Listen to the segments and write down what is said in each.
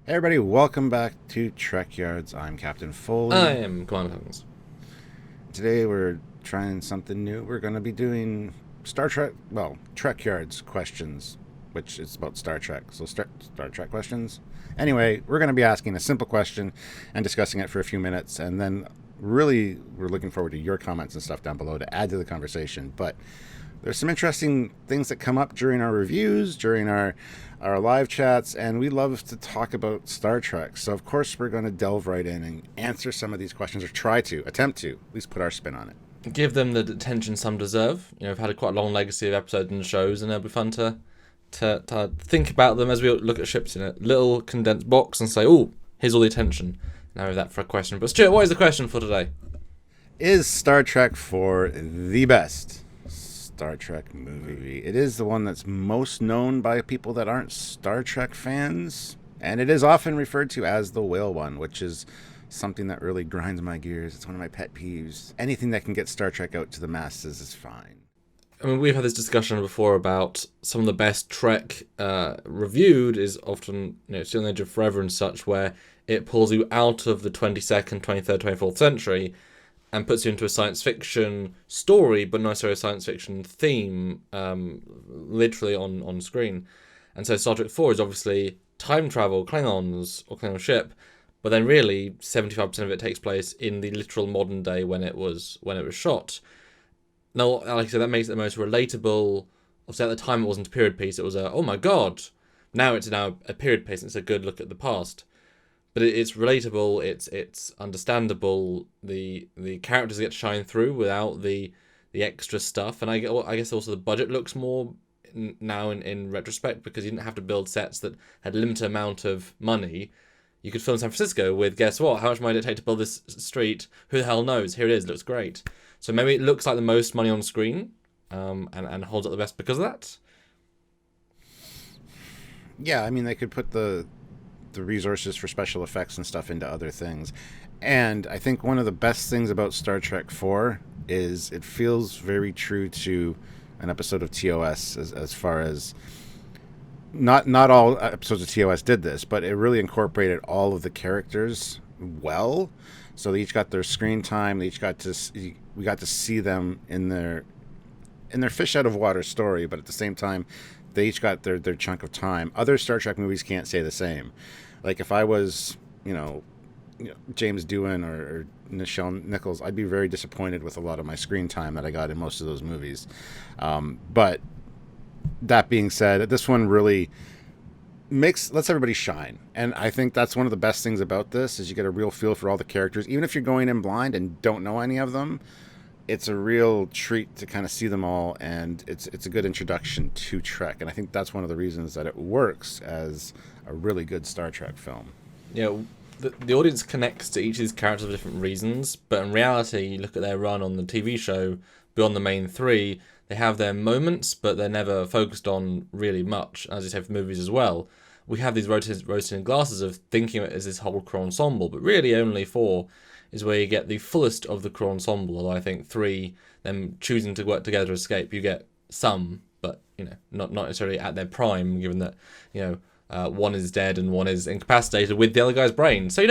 Hey everybody, welcome back to Trekyards. I'm Captain I Foley. am Commander Tongues. Today we're trying something new. We're going to be doing Trekyards questions, which is about Star Trek. So Star Trek questions. Anyway, we're going to be asking a simple question and discussing it for a few minutes, and then really we're looking forward to your comments and stuff down below to add to the conversation. But there's some interesting things that come up during our reviews, during our live chats, and we love to talk about Star Trek. So of course we're going to delve right in and answer some of these questions, or try to attempt to at least put our spin on it. Give them the attention some deserve. We've had quite a long legacy of episodes and shows, and it'll be fun to think about them as we look at ships in a little condensed box and say, "Oh, here's all the attention." Now that for a question. But Stuart, what is the question for today? Is Star Trek 4 the best Star Trek movie? It is the one that's most known by people that aren't Star Trek fans, and it is often referred to as the whale one, which is something that really grinds my gears. It's one of my pet peeves. Anything that can get Star Trek out to the masses is fine. I mean, we've had this discussion before about some of the best Trek reviewed is often, Still on the Edge of Forever and such, where it pulls you out of the 22nd, 23rd, 24th century and puts you into a science fiction story, but not necessarily a science fiction theme, literally on screen. And so Star Trek 4 is obviously time travel, Klingons, or Klingon ship, but then really 75% of it takes place in the literal modern day when it was shot. Now, like I said, that makes it the most relatable. Obviously, at the time, it wasn't a period piece. It was oh my god. Now it's a period piece, and it's a good look at the past. But it's relatable. It's understandable. The characters get to shine through without the extra stuff. And I guess also the budget looks more now in retrospect, because you didn't have to build sets that had a limited amount of money. You could film San Francisco with, guess what? How much money did it take to build this street? Who the hell knows? Here it is. Looks great. So maybe it looks like the most money on screen, and holds up the best because of that. Yeah, I mean, they could put the resources for special effects and stuff into other things. And I think one of the best things about Star Trek 4 is it feels very true to an episode of TOS, as far as not all episodes of TOS did this, but it really incorporated all of the characters well. So they each got their screen time. We got to see them in their fish out of water story, but at the same time, they each got their chunk of time. Other Star Trek movies can't say the same. Like if I was, James Doohan or Nichelle Nichols, I'd be very disappointed with a lot of my screen time that I got in most of those movies. But that being said, this one really lets everybody shine, and I think that's one of the best things about this is you get a real feel for all the characters. Even if you're going in blind and don't know any of them, it's a real treat to kind of see them all, and it's a good introduction to Trek, and I think that's one of the reasons that it works as a really good Star Trek film. The audience connects to each of these characters for different reasons, but in reality, you look at their run on the TV show, beyond the main three, they have their moments, but they're never focused on really much, as you say for movies as well. We have these rotating glasses of thinking of it as this whole crew ensemble, but really only 4 is where you get the fullest of the crew ensemble, although I think 3, them choosing to work together to escape, you get some, but, not necessarily at their prime, given that, one is dead and one is incapacitated with the other guy's brain. So,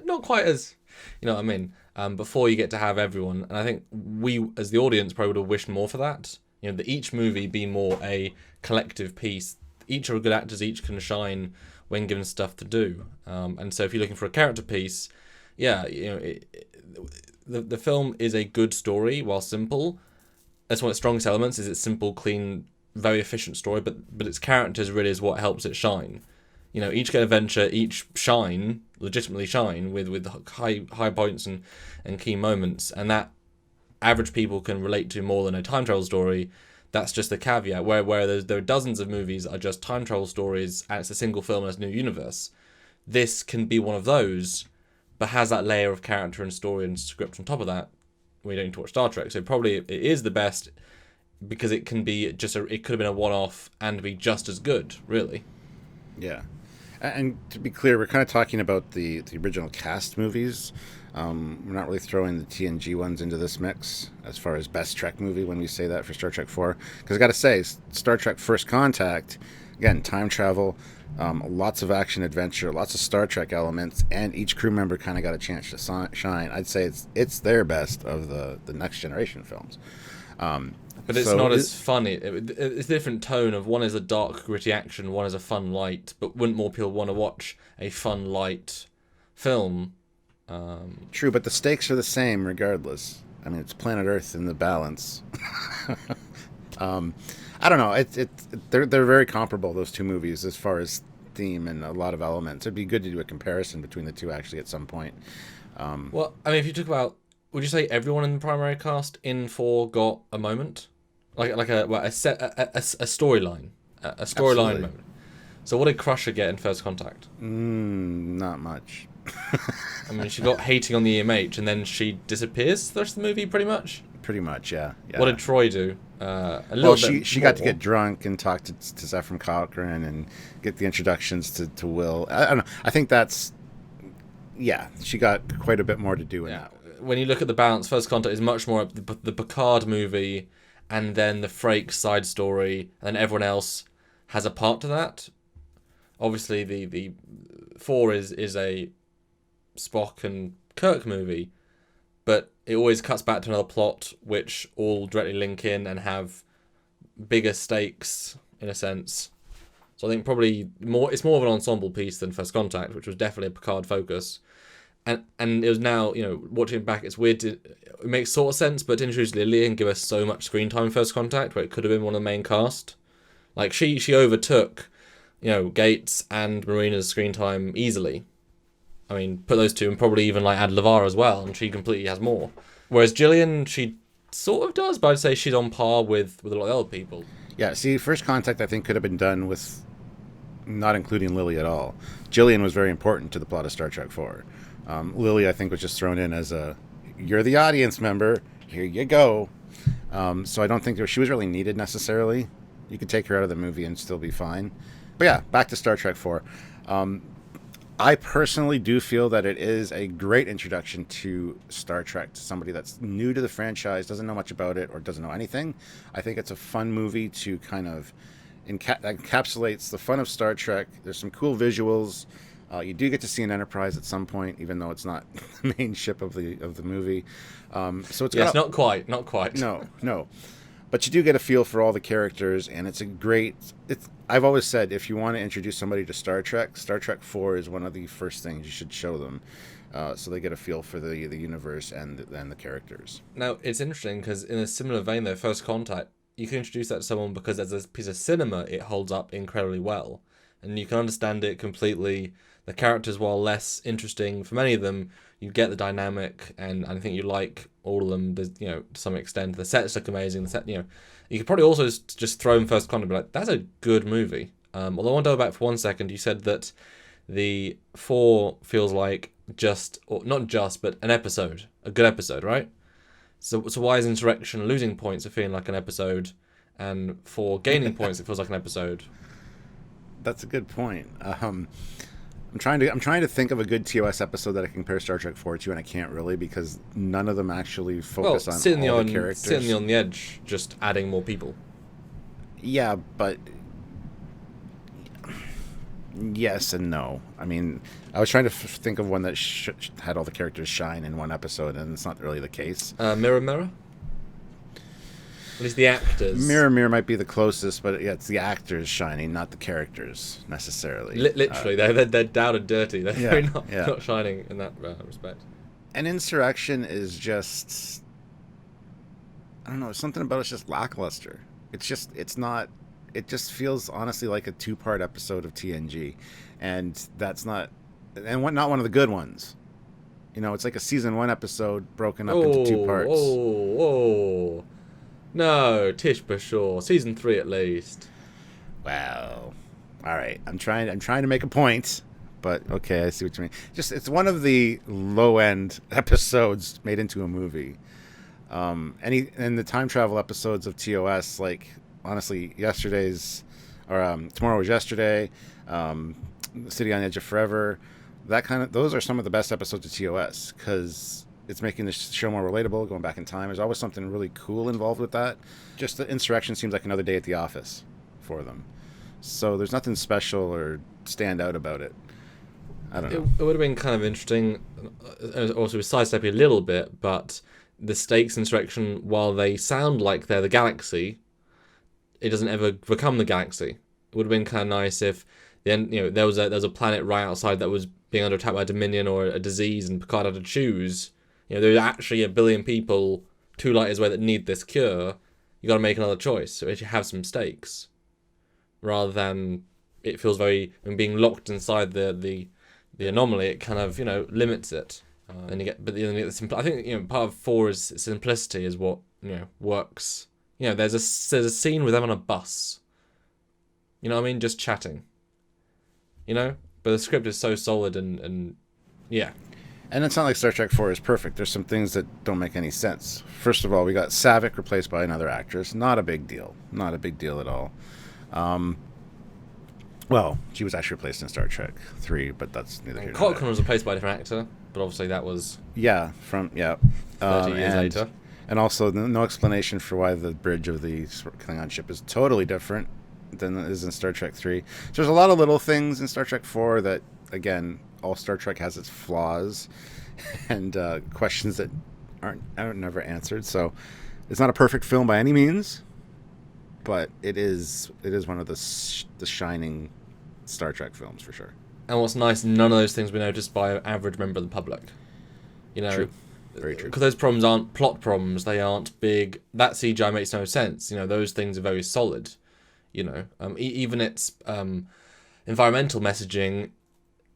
not quite as, you know what I mean? Before you get to have everyone. And I think we, as the audience, probably would have wished more for that. That each movie be more a collective piece. Each are good actors, each can shine when given stuff to do. And so if you're looking for a character piece, the film is a good story while simple. That's one of its strongest elements, is its simple, clean, very efficient story, but its characters really is what helps it shine. Each get adventure, each legitimately shine with high points and key moments, and that average people can relate to more than a time travel story. That's just the caveat. Where there are dozens of movies that are just time travel stories, and it's a single film and it's a new universe. This can be one of those, but has that layer of character and story and script on top of that. We don't need to watch Star Trek, so probably it is the best because it can be it could have been a one-off and be just as good, really. Yeah. And to be clear, we're kind of talking about the original cast movies. We're not really throwing the TNG ones into this mix as far as best Trek movie when we say that for Star Trek 4. Because I got to say, Star Trek First Contact again, time travel, lots of action adventure, lots of Star Trek elements, and each crew member kind of got a chance to shine. I'd say it's their best of the Next Generation films. But it's not as funny. It's a different tone of one is a dark, gritty action, one is a fun, light. But wouldn't more people want to watch a fun, light film? True, but the stakes are the same regardless. I mean, it's planet Earth in the balance. I don't know. They're very comparable, those two movies, as far as theme and a lot of elements. It'd be good to do a comparison between the two actually at some point. Well, I mean, if you talk about, would you say everyone in the primary cast in 4 got a moment, like a storyline, a storyline moment? So what did Crusher get in First Contact? Not much. I mean, she got hating on the EMH, and then she disappears the rest of the movie, pretty much. Pretty much, yeah. What did Troy do? She got to get drunk and talk to Zephyr Cochrane and get the introductions to Will. I don't know. I think that's, yeah, she got quite a bit more to do in that. When you look at the balance, First Contact is much more the Picard movie, and then the Frakes side story, and then everyone else has a part to that. Obviously, the 4 is a Spock and Kirk movie, but it always cuts back to another plot which all directly link in and have bigger stakes in a sense. So I think probably it's more of an ensemble piece than First Contact, which was definitely a Picard focus. And it was now, watching it back, it's weird. It makes sort of sense, but to introduce Lily and give us so much screen time in First Contact, where it could have been one of the main cast. Like, she overtook, Gates and Marina's screen time easily. I mean, put those two and probably even add LeVar as well, and she completely has more. Whereas Gillian, she sort of does, but I'd say she's on par with a lot of other people. Yeah, see, First Contact I think could have been done with not including Lily at all. Gillian was very important to the plot of Star Trek 4. Lily, I think, was just thrown in as you're the audience member, here you go. So I don't think she was really needed necessarily. You could take her out of the movie and still be fine. But yeah, back to Star Trek 4. I personally do feel that it is a great introduction to Star Trek to somebody that's new to the franchise, doesn't know much about it, or doesn't know anything. I think it's a fun movie to kind of encapsulates the fun of Star Trek. There's some cool visuals. You do get to see an Enterprise at some point, even though it's not the main ship of the movie. So it's not quite. No. But you do get a feel for all the characters, and I've always said, if you want to introduce somebody to Star Trek 4 is one of the first things you should show them, so they get a feel for the universe and the characters. Now, it's interesting, because in a similar vein, though, First Contact, you can introduce that to someone because as a piece of cinema, it holds up incredibly well, and you can understand it completely. The characters, while less interesting for many of them, you get the dynamic, and I think you like all of them. There's, to some extent, the sets look amazing. You could probably also just throw in First Contact and be like, that's a good movie. Although I want to go back for 1 second. You said that the 4 feels like not just, but an episode, a good episode, right? So why is Insurrection losing points of feeling like an episode, and 4 gaining points it feels like an episode? That's a good point. I'm trying to think of a good TOS episode that I can compare Star Trek 4 to, and I can't really, because none of them actually focus on all the characters. Sitting on the edge, just adding more people. Yeah, but yes and no. I mean, I was trying to think of one that had all the characters shine in one episode, and it's not really the case. Mirror Mirror? At least the actors. Mirror Mirror might be the closest, but yeah, it's the actors shining, not the characters necessarily. Literally, they're down and dirty. They're not shining in that respect. And Insurrection is just, I don't know, something about it's just lackluster. It just feels honestly like a 2-part episode of TNG, and not one of the good ones. It's like a season 1 episode broken up into 2 parts. Oh. No, Tish Bashaw. Season 3 at least. Well, all right. I'm trying to make a point, but okay, I see what you mean. It's one of the low-end episodes made into a movie. And the time travel episodes of TOS, like honestly, Tomorrow Was Yesterday, City on the Edge of Forever. Those are some of the best episodes of TOS, because it's making the show more relatable, going back in time. There's always something really cool involved with that. Just the Insurrection seems like another day at the office for them. So there's nothing special or stand out about it. I don't know. It would have been kind of interesting. Also, we sidestep it a little bit, but the stakes Insurrection, while they sound like they're the galaxy, it doesn't ever become the galaxy. It would have been kind of nice if then there was a planet right outside that was being under attack by a Dominion or a disease, and Picard had to choose. There's actually 1 billion people 2 light years away that need this cure. You got to make another choice. So you have some stakes, rather than it feels very when being locked inside the anomaly. It kind of limits it. And you get, but then you get the I think part of 4 is simplicity is what works. There's a scene with them on a bus. You know what I mean? Just chatting. But the script is so solid and yeah. And it's not like Star Trek 4 is perfect. There's some things that don't make any sense. First of all, we got Savick replaced by another actress. Not a big deal. Not a big deal at all. Well, she was actually replaced in Star Trek 3, but that's neither here nor there. Cochran was replaced by a different actor, but obviously that was 30 years later. And also, no explanation for why the bridge of the Klingon ship is totally different than it is in Star Trek 3. So there's a lot of little things in Star Trek 4 that, again, all Star Trek has its flaws and questions that aren't never answered. So it's not a perfect film by any means, but it is one of the shining Star Trek films for sure. And what's nice, none of those things were noticed by an average member of the public. True. Very true. Because those problems aren't plot problems, they aren't big. That CGI makes no sense. Those things are very solid. Even its environmental messaging,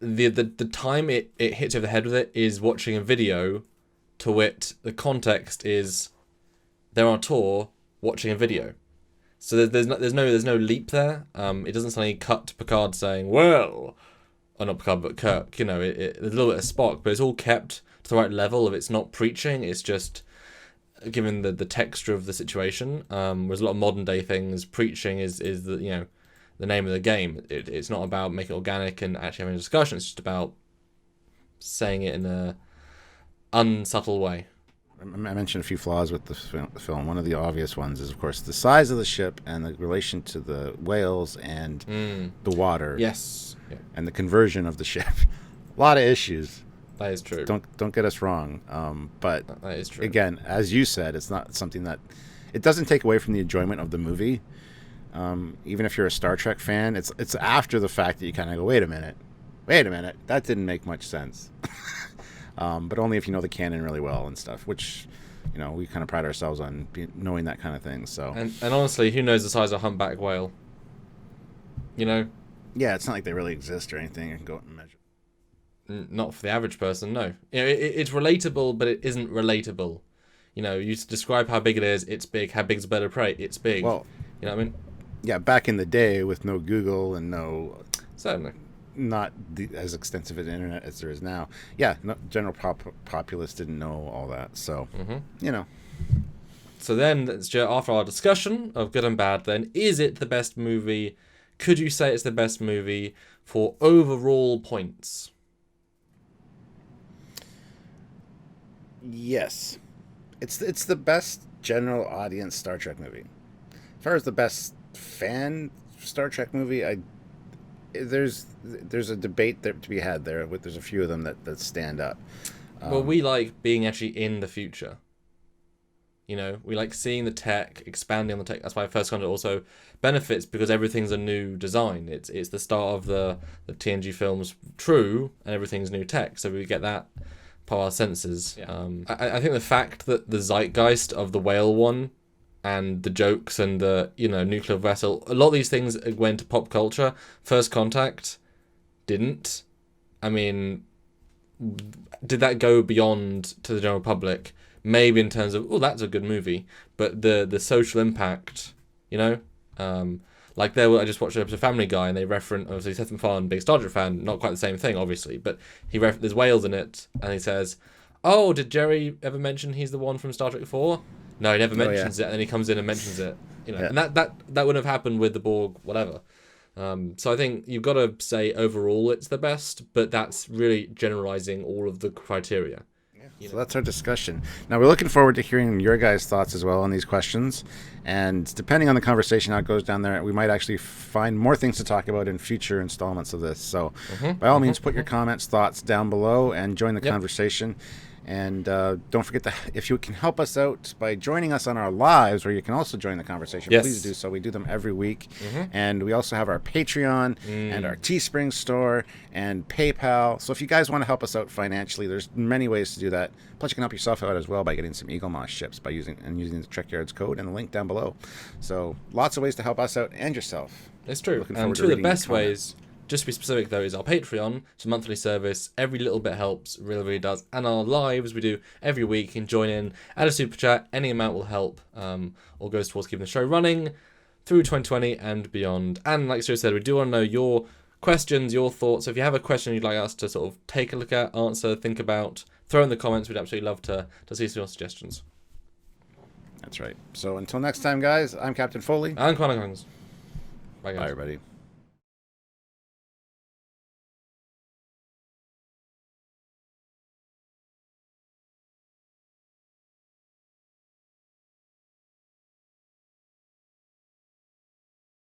the time it hits over the head with it is watching a video, to wit, the context is they're on tour watching a video. So there's no leap there. It doesn't suddenly cut to Picard saying, well, or not Picard, but Kirk. There's a little bit of Spock, but it's all kept to the right level of it's not preaching. It's just given the texture of the situation. Whereas a lot of modern day things, preaching is the the name of the game. It's not about making it organic and actually having a discussion. It's just about saying it in a unsubtle way. I mentioned a few flaws with the film. One of the obvious ones is, of course, the size of the ship and the relation to the whales and the water. Yes. Yeah. And the conversion of the ship. A lot of issues. That is true. Don't get us wrong. But that is true. Again, as you said, it's not something that it doesn't take away from the enjoyment of the movie. Even if you're a Star Trek fan, it's after the fact that you kind of go, wait a minute, that didn't make much sense. But only if you know the canon really well and stuff, which we kind of pride ourselves on knowing that kind of thing. So and honestly, who knows the size of a humpback whale? Yeah, it's not like they really exist or anything. You can go and measure. Not for the average person, no. It's relatable, but it isn't relatable. You describe how big it is. It's big. How big's a bird of prey? It's big. Well, you know what I mean? Yeah, back in the day with no Google and no certainly not as extensive an internet as there is now. Yeah, general populace didn't know all that. So So then, after our discussion of good and bad, then is it the best movie? Could you say it's the best movie for overall points? Yes, it's the best general audience Star Trek movie. As far as the best fan Star Trek movie, there's a debate there to be had there. There's a few of them that stand up. Well, we like being actually in the future. We like seeing the tech, expanding on the tech. That's why First Contact also benefits, because everything's a new design. It's the start of the TNG films, true, and everything's new tech. So we get that part of our senses. Yeah. I think the fact that the zeitgeist of the whale one and the jokes and the nuclear vessel, a lot of these things went to pop culture. First Contact didn't. I mean, did that go beyond to the general public? Maybe in terms of, that's a good movie, but the social impact, like I just watched an episode of Family Guy, and they reference, obviously Seth MacFarlane, big Star Trek fan, not quite the same thing, obviously, but there's whales in it, and he says, "Oh, did Jerry ever mention he's the one from Star Trek 4? No, he never mentions it, and then he comes in and mentions it, Yeah. And that wouldn't have happened with the Borg, whatever. So I think you've got to say overall it's the best, but that's really generalizing all of the criteria. You know. So that's our discussion. Now we're looking forward to hearing your guys' thoughts as well on these questions, and depending on the conversation how it goes down there, we might actually find more things to talk about in future installments of this. So by all means, put your comments, thoughts down below, and join the conversation. And don't forget to, if you can help us out by joining us on our lives, where you can also join the conversation, please do so. We do them every week. And we also have our Patreon and our Teespring store and PayPal. So if you guys want to help us out financially, there's many ways to do that. Plus, you can help yourself out as well by getting some Eagle Moss ships by using the Trekyards code and the link down below. So lots of ways to help us out and yourself. It's true. And two of the best ways, just to be specific though, is our Patreon. It's a monthly service. Every little bit helps, really, really does. And our lives we do every week. You can join in, add a super chat. Any amount will help. All goes towards keeping the show running through 2020 and beyond. And like Stuart said, we do want to know your questions, your thoughts. So if you have a question you'd like us to sort of take a look at, answer, think about, throw in the comments. We'd absolutely love to see some suggestions. That's right. So until next time, guys, I'm Captain Foley. And Connor Kongs. Bye, everybody.